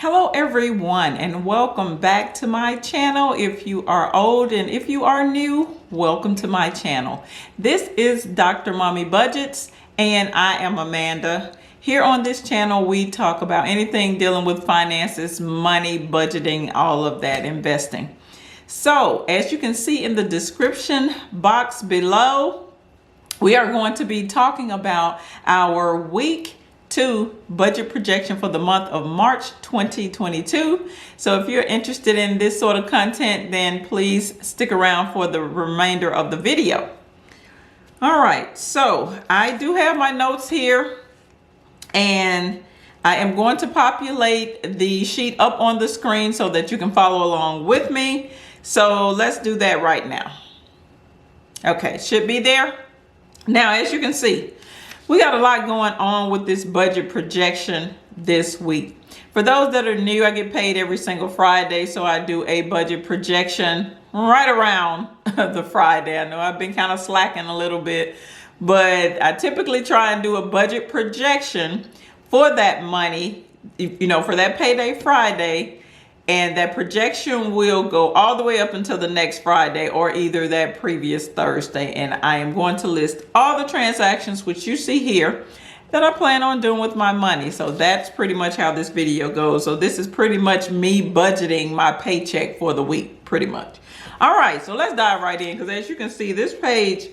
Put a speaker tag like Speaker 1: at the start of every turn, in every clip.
Speaker 1: Hello everyone, and welcome back to my channel. If you are old and if you are new, welcome to my channel. This is Dr. Mommy Budgets and I am Amanda. Here on this channel we talk about anything dealing with finances, money, budgeting, all of that, investing. So as you can see in the description box below, we are going to be talking about our week 2 budget projection for the month of March 2022. So if you're interested in this sort of content, then please stick around for the remainder of the video. All right, so I do have my notes here and I am going to populate the sheet up on the screen so that you can follow along with me. So let's do that right now. Okay, should be there. Now, as you can see, we got a lot going on with this budget projection this week. For those that are new, I get paid every single Friday, so I do a budget projection right around the Friday. I know I've been kind of slacking a little bit, but I typically try and do a budget projection for that money, for that payday Friday. And that projection will go all the way up until the next Friday or either that previous Thursday. And I am going to list all the transactions which you see here that I plan on doing with my money. So that's pretty much how this video goes. So this is pretty much me budgeting my paycheck for the week, pretty much. All right, so let's dive right in, because as you can see, this page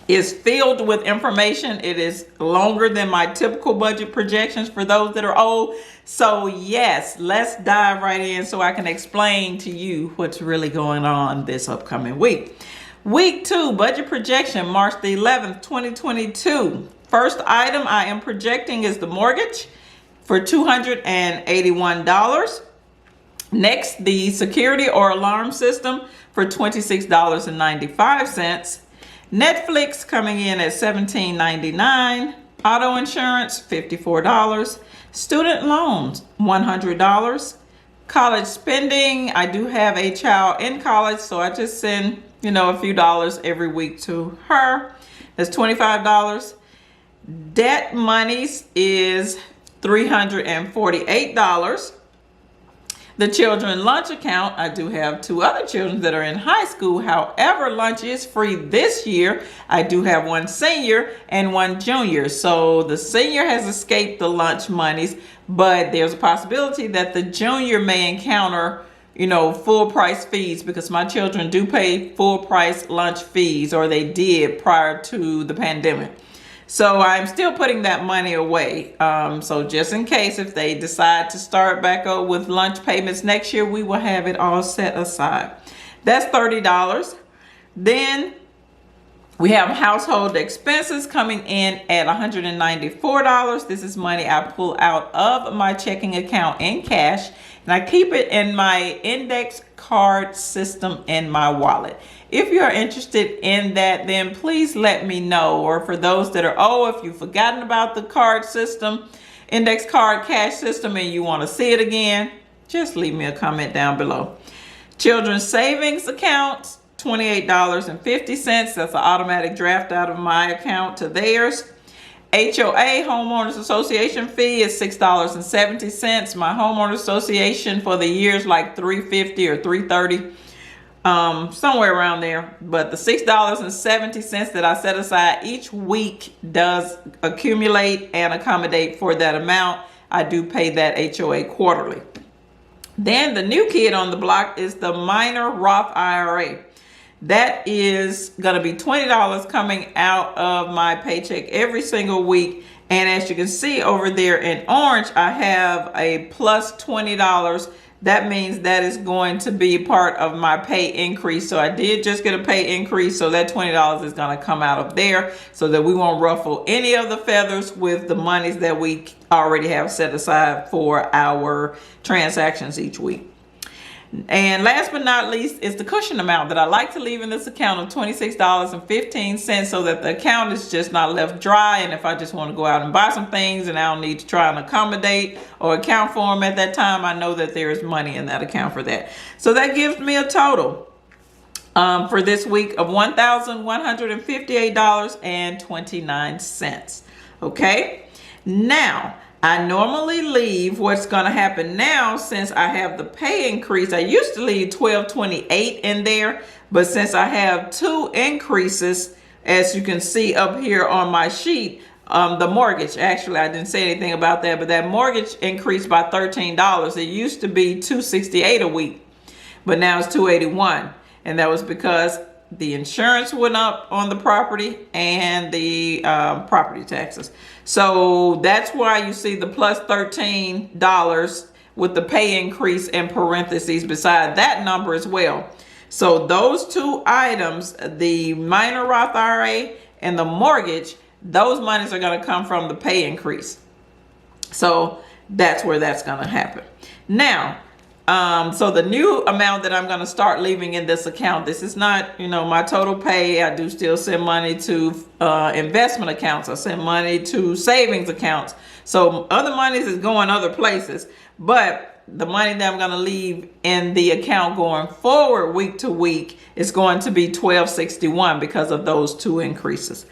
Speaker 1: is filled with information. It is longer than my typical budget projections for those that are old. So yes, let's dive right in so I can explain to you what's really going on this upcoming week. Week 2 budget projection, March the 11th, 2022. First item I am projecting is the mortgage for $281. Next, the security or alarm system for $26.95. Netflix coming in at $17.99. Auto insurance, $54. Student loans, $100. College spending, I do have a child in college, so I just send, a few dollars every week to her. That's $25. Debt monies is $348. The children lunch account, I do have 2 other children that are in high school. However, lunch is free this year. I do have one senior and one junior. So the senior has escaped the lunch monies, but there's a possibility that the junior may encounter, full price fees, because my children do pay full price lunch fees, or they did prior to the pandemic. So I'm still putting that money away. So just in case if they decide to start back up with lunch payments next year, we will have it all set aside. That's $30. Then we have household expenses coming in at $194. This is money I pull out of my checking account in cash, and I keep it in my index card system in my wallet. If you're interested in that, then please let me know. Or for those that are, if you've forgotten about the card system, index card cash system, and you want to see it again, just leave me a comment down below. Children's savings account, $28.50. That's an automatic draft out of my account to theirs. HOA, Homeowners Association fee, is $6.70. My homeowner association for the year is like $350 or $330. Somewhere around there, but the $6.70 that I set aside each week does accumulate and accommodate for that amount. I do pay that HOA quarterly. Then the new kid on the block is the minor Roth IRA. That is going to be $20 coming out of my paycheck every single week. And as you can see over there in orange, I have a plus $20. That means that is going to be part of my pay increase. So I did just get a pay increase. So that $20 is going to come out of there so that we won't ruffle any of the feathers with the monies that we already have set aside for our transactions each week. And last but not least is the cushion amount that I like to leave in this account of $26.15, so that the account is just not left dry. And if I just want to go out and buy some things and I don't need to try and accommodate or account for them at that time, I know that there is money in that account for that. So that gives me a total for this week of $1,158.29. Okay. Now, I normally leave what's going to happen now since I have the pay increase. I used to leave $12.28 in there, but since I have 2 increases, as you can see up here on my sheet, the mortgage, actually I didn't say anything about that, but that mortgage increased by $13. It used to be $268 a week, but now it's $281, and that was because the insurance went up on the property and the property taxes. So that's why you see the plus $13 with the pay increase in parentheses beside that number as well. So those 2 items, the minor Roth IRA and the mortgage, those monies are going to come from the pay increase. So that's where that's going to happen. Now, so the new amount that I'm going to start leaving in this account, this is not, my total pay. I do still send money to investment accounts. I send money to savings accounts. So other monies is going other places, but the money that I'm going to leave in the account going forward week to week is going to be $12.61 because of those 2 increases.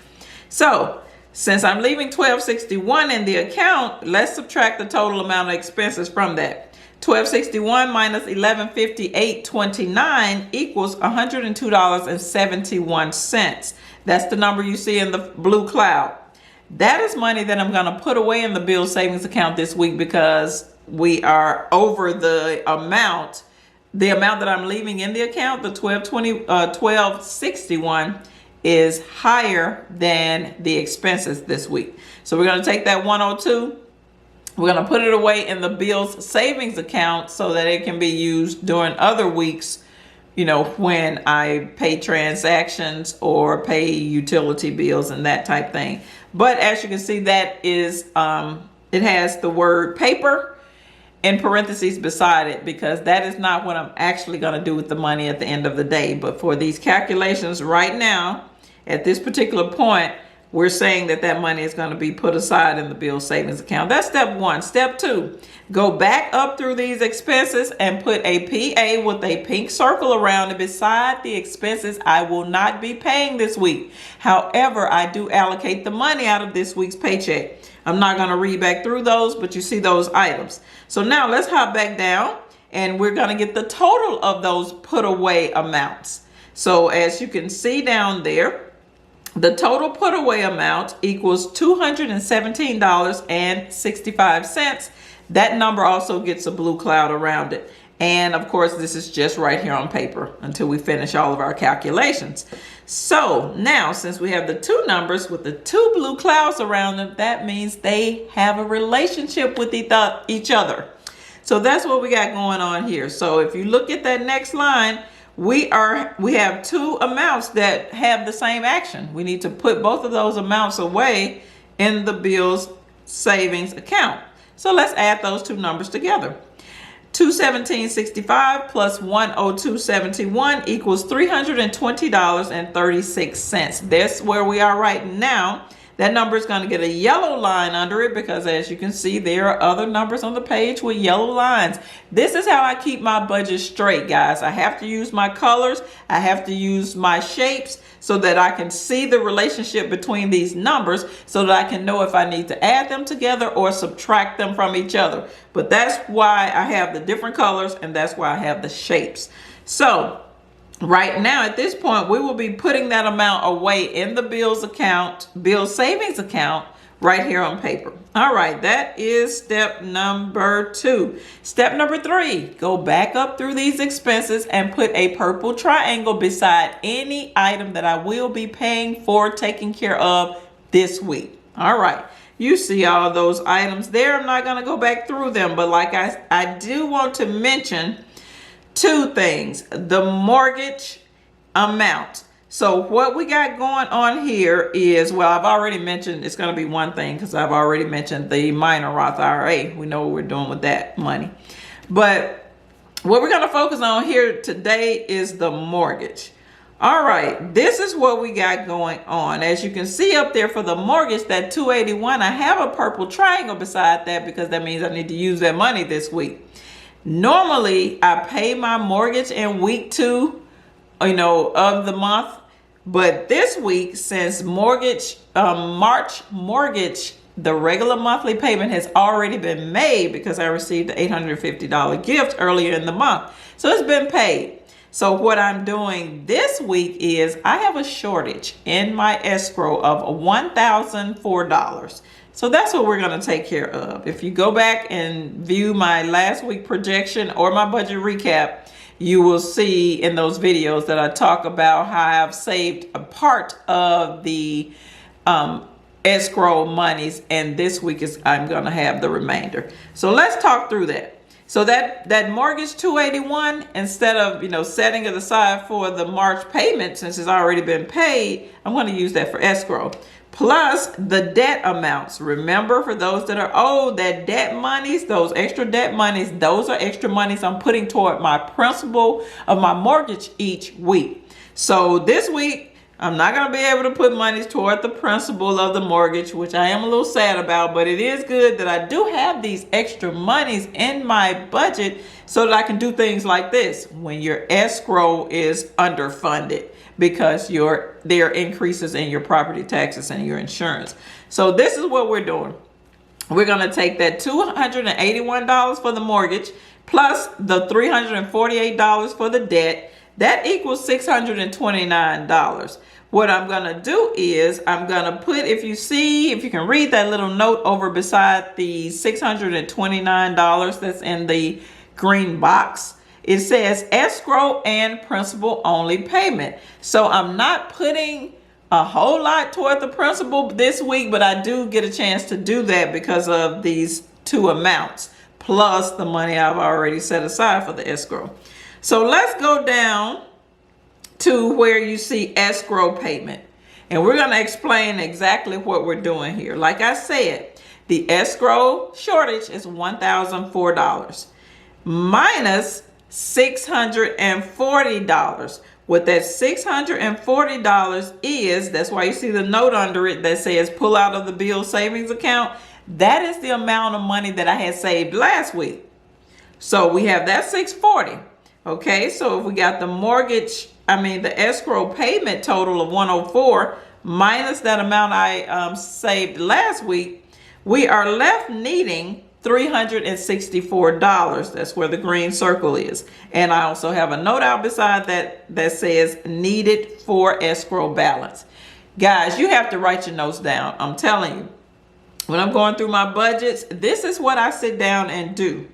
Speaker 1: So since I'm leaving $12.61 in the account, let's subtract the total amount of expenses from that. $12.61 minus $11.58.29 equals $102.71. That's the number you see in the blue cloud. That is money that I'm going to put away in the bill savings account this week because we are over the amount that I'm leaving in the account. The $12.61 is higher than the expenses this week. So we're going to take that 102. We're going to put it away in the bills savings account so that it can be used during other weeks, when I pay transactions or pay utility bills and that type thing. But as you can see, that is, it has the word paper in parentheses beside it because that is not what I'm actually going to do with the money at the end of the day. But for these calculations right now, at this particular point, we're saying that money is going to be put aside in the bill savings account. That's step 1. Step 2, go back up through these expenses and put a PA with a pink circle around it beside the expenses I will not be paying this week. However, I do allocate the money out of this week's paycheck. I'm not going to read back through those, but you see those items. So now let's hop back down and we're going to get the total of those put away amounts. So as you can see down there, the total put away amount equals $217.65. That number also gets a blue cloud around it. And of course, this is just right here on paper until we finish all of our calculations. So now, since we have the 2 numbers with the 2 blue clouds around them, that means they have a relationship with each other. So that's what we got going on here. So if you look at that next line, we have 2 amounts that have the same action. We need to put both of those amounts away in the bills savings account. So let's add those 2 numbers together. $217.65 plus $102.71 equals $320.36. That's where we are right now. That number is going to get a yellow line under it because as you can see, there are other numbers on the page with yellow lines. This is how I keep my budget straight, guys. I have to use my colors. I have to use my shapes so that I can see the relationship between these numbers so that I can know if I need to add them together or subtract them from each other. But that's why I have the different colors and that's why I have the shapes. So right now, at this point, we will be putting that amount away in the bills savings account right here on paper. All right, that is step number 2. Step number 3, go back up through these expenses and put a purple triangle beside any item that I will be paying for taking care of this week. All right, you see all those items there. I'm not going to go back through them, but like I do want to mention 2 things. The mortgage amount. So what we got going on here is, well, I've already mentioned, it's going to be one thing because I've already mentioned the minor Roth IRA. We know what we're doing with that money. But what we're going to focus on here today is the mortgage. All right, this is what we got going on. As you can see up there for the mortgage, that $281, I have a purple triangle beside that because that means I need to use that money this week. Normally, I pay my mortgage in week 2, of the month. But this week, since March mortgage the regular monthly payment has already been made because I received the $850 gift earlier in the month. So it's been paid. So what I'm doing this week is I have a shortage in my escrow of $1,004. So that's what we're going to take care of. If you go back and view my last week projection or my budget recap, you will see in those videos that I talk about how I've saved a part of the escrow monies, and this week I'm going to have the remainder. So let's talk through that. So that mortgage 281, instead of setting it aside for the March payment, since it's already been paid, I'm going to use that for escrow. Plus the debt amounts. Remember, for those that are owed, that debt monies, those extra debt monies, those are extra monies I'm putting toward my principal of my mortgage each week. So this week, I'm not going to be able to put monies toward the principal of the mortgage, which I am a little sad about, but it is good that I do have these extra monies in my budget so that I can do things like this when your escrow is underfunded because there are increases in your property taxes and your insurance. So this is what we're doing. We're going to take that $281 for the mortgage plus the $348 for the debt. That equals $629. What I'm going to do is I'm going to put, if you can read that little note over beside the $629 that's in the green box, it says escrow and principal only payment. So I'm not putting a whole lot toward the principal this week, but I do get a chance to do that because of these two amounts plus the money I've already set aside for the escrow. So let's go down to where you see escrow payment. And we're going to explain exactly what we're doing here. Like I said, the escrow shortage is $1,004 minus $640. What that $640 is, that's why you see the note under it that says pull out of the bill savings account. That is the amount of money that I had saved last week. So we have that $640. Okay, so if we got the the escrow payment total of $104 minus that amount I saved last week, we are left needing $364. That's where the green circle is. And I also have a note out beside that says needed for escrow balance. Guys, you have to write your notes down. I'm telling you, when I'm going through my budgets, this is what I sit down and do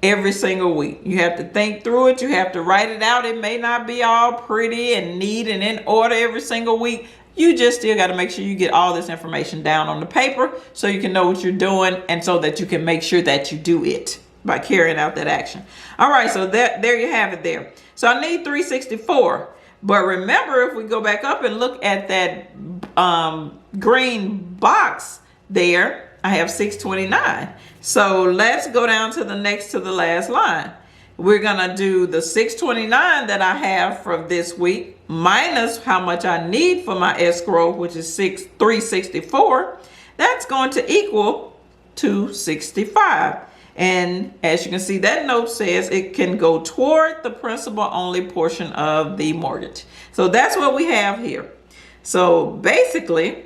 Speaker 1: every single week. You have to think through it. You have to write it out. It may not be all pretty and neat and in order every single week. You just still got to make sure you get all this information down on the paper so you can know what you're doing and so that you can make sure that you do it by carrying out that action. All right, so there you have it there. So I need 364. But remember, if we go back up and look at that green box there, I have 629. So let's go down to the next to the last line. We're going to do the 629 that I have for this week minus how much I need for my escrow, which is 364. That's going to equal 265. And as you can see, that note says it can go toward the principal only portion of the mortgage. So that's what we have here. So basically,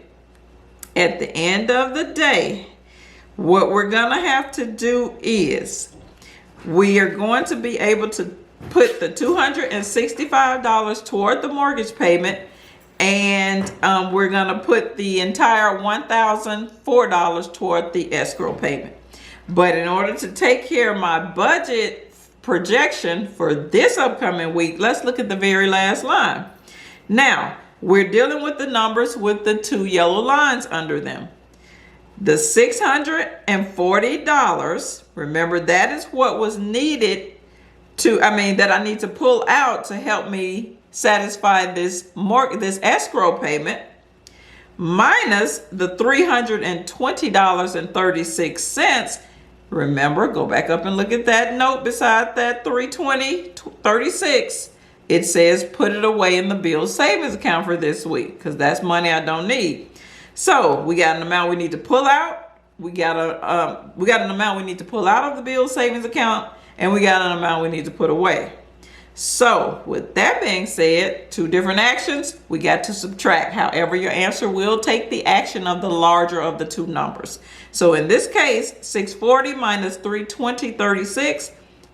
Speaker 1: at the end of the day, what we're going to have to do is we are going to be able to put the $265 toward the mortgage payment, and we're going to put the entire $1,004 toward the escrow payment. But in order to take care of my budget projection for this upcoming week, let's look at the very last line. Now, we're dealing with the numbers with the two yellow lines under them. The $640, remember, that is what was needed that I need to pull out to help me satisfy this escrow payment, minus the $320.36. Remember, go back up and look at that note beside that $320.36. It says put it away in the bill savings account for this week because that's money I don't need. So we got an amount we need to pull out. We got an amount we need to pull out of the bill savings account, and we got an amount we need to put away. So with that being said, two different actions, we got to subtract. However, your answer will take the action of the larger of the two numbers. So in this case, 640 minus 320.36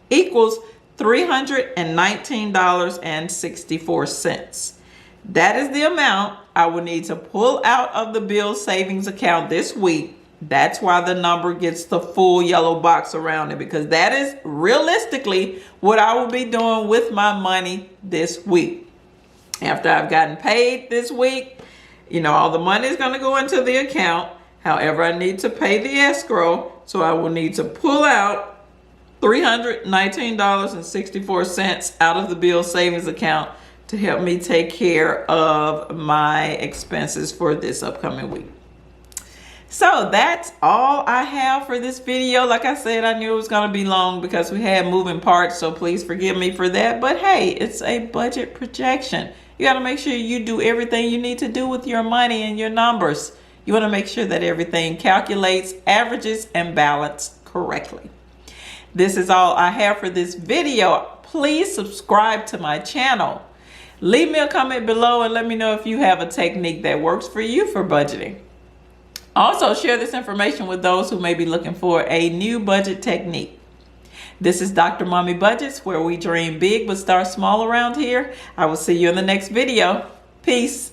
Speaker 1: equals $319.64. That is the amount I will need to pull out of the bill savings account this week. That's why the number gets the full yellow box around it, because that is realistically what I will be doing with my money this week. After I've gotten paid this week, all the money is going to go into the account. However, I need to pay the escrow, so I will need to pull out $319.64 out of the bill savings account to help me take care of my expenses for this upcoming week. So that's all I have for this video. Like I said, I knew it was going to be long because we had moving parts, so please forgive me for that. But hey, it's a budget projection. You got to make sure you do everything you need to do with your money and your numbers. You want to make sure that everything calculates, averages, and balances correctly. This is all I have for this video. Please subscribe to my channel. Leave me a comment below and let me know if you have a technique that works for you for budgeting. Also, share this information with those who may be looking for a new budget technique. This is Dr. Mommy Budgets, where we dream big but start small around here. I will see you in the next video. Peace.